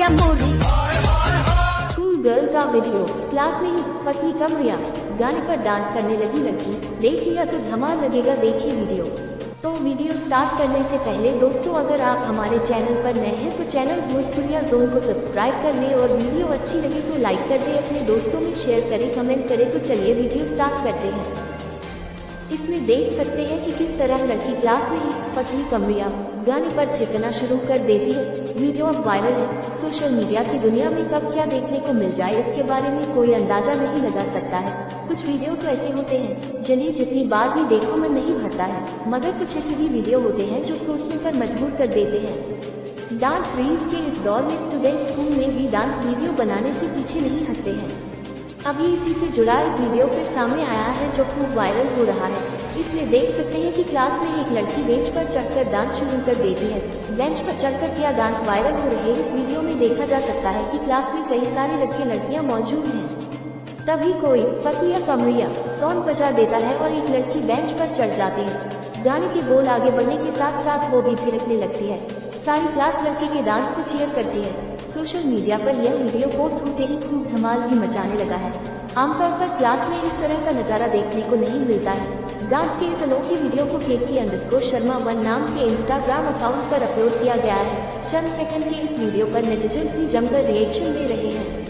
कमरिया मोड़ी। School girl का वीडियो, क्लास में ही पतली कमरिया, गाने पर डांस करने लगी लड़की, देख लिया तो धमाल लगेगा, देखिए वीडियो। तो वीडियो स्टार्ट करने से पहले दोस्तों, अगर आप हमारे चैनल पर नए हैं तो चैनल भोजपुरिया जोन को सब्सक्राइब कर लें और वीडियो अच्छी लगे तो लाइक कर दें, अपने दोस्तों में शेयर करें, कमेंट करें। तो चलिए वीडियो स्टार्ट करते हैं। इसमें देख सकते हैं कि किस तरह लड़की क्लास में ही पतली कमरिया गाने पर थिरकना शुरू कर देती है। वीडियो अब वायरल है। सोशल मीडिया की दुनिया में कब क्या देखने को मिल जाए इसके बारे में कोई अंदाजा नहीं लगा सकता है। कुछ वीडियो तो ऐसे होते हैं जिन्हें जितनी बार भी देखो मन नहीं भरता है, मगर कुछ ऐसे भी वीडियो होते हैं जो सोचने पर मजबूर कर देते हैं। डांस रील्स के इस दौर में स्टूडेंट स्कूल में भी डांस वीडियो बनाने से पीछे नहीं हटते हैं। अभी इसी से जुड़ा एक वीडियो फिर सामने आया है जो खूब वायरल हो रहा है। इसमें देख सकते हैं कि क्लास में एक लड़की बेंच पर चढ़कर डांस शुरू कर देती है। बेंच पर चढ़कर क्या डांस वायरल हो रही है। इस वीडियो में देखा जा सकता है कि क्लास में कई सारे लड़के लड़कियां मौजूद हैं। तभी कोई पतलिया कमरिया सॉन्ग बजा देता है और एक लड़की बेंच पर चढ़ जाती है। गाने के बोल आगे बढ़ने के साथ साथ वो भी थिरकने लगती है। सारी क्लास लड़के के डांस को चीयर करती है। सोशल मीडिया पर यह वीडियो पोस्ट होते ही खूब धमाल भी मचाने लगा है। आमतौर पर क्लास में इस तरह का नजारा देखने को नहीं मिलता है। डांस के इस अनोखी वीडियो को KK_Sharma1 नाम के इंस्टाग्राम अकाउंट पर अपलोड किया गया है। चंद सेकंड के इस वीडियो पर नेटिजन्स भी जमकर रिएक्शन दे रहे हैं।